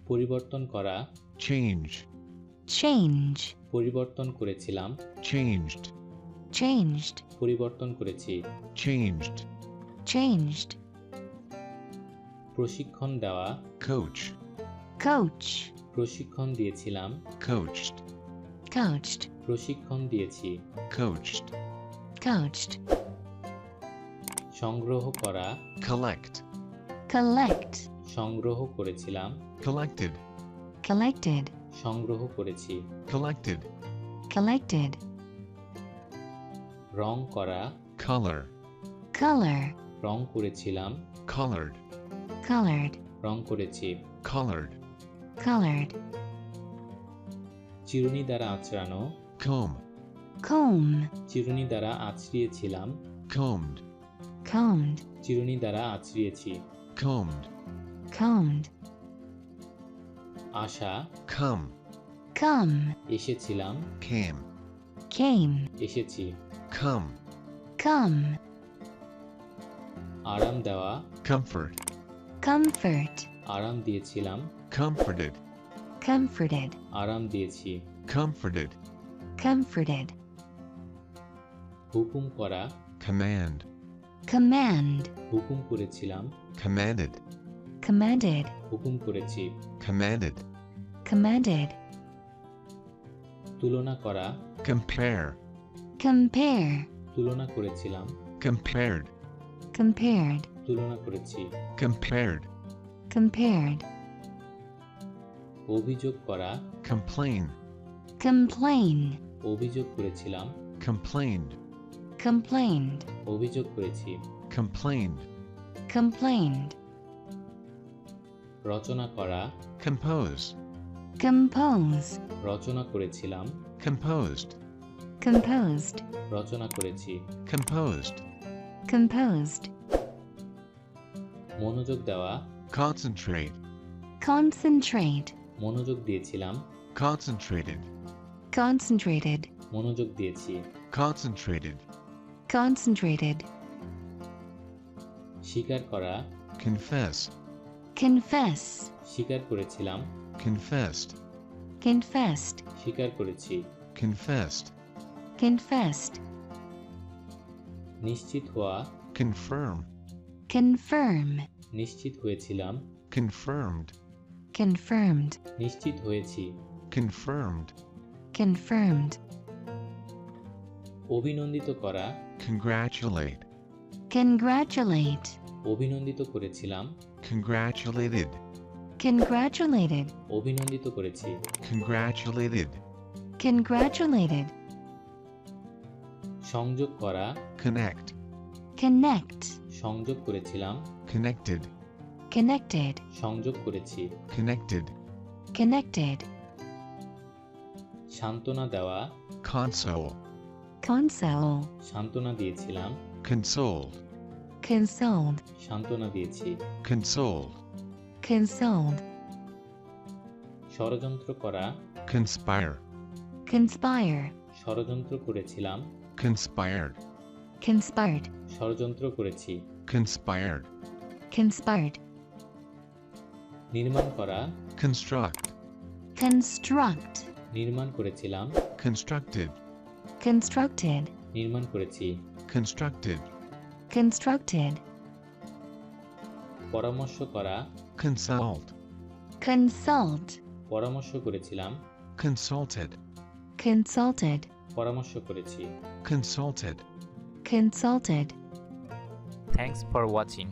পরিবর্তন করা, change, change, পরিবর্তন করেছিলাম, changed, changed, পরিবর্তন করেছি, changed, changed, প্রশিক্ষণ দেওয়া, coach, coach, প্রশিক্ষণ দিয়েছিলাম, coached, coached, প্রশিক্ষণ দিয়েছি, coached, coached, সংগ্রহ করা, collect, collect, সংগ্রহ করেছিলাম, collected, collected, সংগ্রহ করেছি, collected, collected, রং করা, color, color, রং করেছিলাম, colored, colored, রং করেছি, colored, colored, চিরুনি দ্বারা আঁচড়ানো, comb, comb, চিরুনি দ্বারা আঁচড়িয়েছিলাম, combed, combed, চিরুনি দ্বারা আঁচড়িয়েছি, combed, combed, আসা, come, come, এসেছিলাম, came, came, এসেছি, come, come, আরাম দেওয়া, comfort, comfort, আরাম দিয়েছিলাম, comforted, comforted, আরাম দিয়েছি, comforted, comforted, হুকুম করা, command, command, হুকুম করেছিলাম, commanded, commanded, হুকুম করেছি, commanded, commanded, তুলনা করা, compare, compare, তুলনা করেছিলাম, compared, compared, তুলনা করেছি, compared, compared, অভিযোগ করা, complain, complain, অভিযোগ করেছিলাম, complained, complained, অভিযোগ করেছি, complained, complained, রচনা করা, compose, compose, রচনা করেছিলাম, composed, composed, রচনা করেছি, composed, composed, মনোযোগ দেওয়া, concentrate, concentrate, মনোযোগ দিয়েছিলাম, concentrated, concentrated, মনোযোগ দিয়েছি, concentrated, concentrated, স্বীকার করা, confess, confess, স্বীকার করেছিলাম, confessed, confessed, স্বীকার করেছি, confessed, confessed, নিশ্চিত হওয়া, confirm, confirm, নিশ্চিত হয়েছিলাম, confirmed, confirmed, নিশ্চিত হয়েছি, confirmed, confirmed, অভিনন্দিত করা, congratulate, congratulate, অভিনন্দিত করেছিলাম, congratulated, congratulated, অভিনন্দিত করেছি, congratulated, congratulated, সংযোগ করা, connect, connect, সংযোগ করেছিলাম, connected, connected, সংযোগ করেছি, connected, connected, সান্ত্বনা দেওয়া, console, console, সান্ত্বনা দিয়েছিলাম, consoled, consoled, সান্ত্বনা দিয়েছি, consoled, consoled, ষড়যন্ত্র করা, conspire, conspire, ষড়যন্ত্র করেছিলাম, conspired, conspired, ষড়যন্ত্র করেছি, conspired, conspired, নির্মাণ করা, construct, construct, নির্মাণ করেছিলাম, constructed, constructed, নির্মাণ করেছি, constructed, constructed, পরামর্শ করা, consult, consult, পরামর্শ করেছিলাম, consulted, consulted, পরামর্শ করেছি। consulted. consulted. Thanks for watching.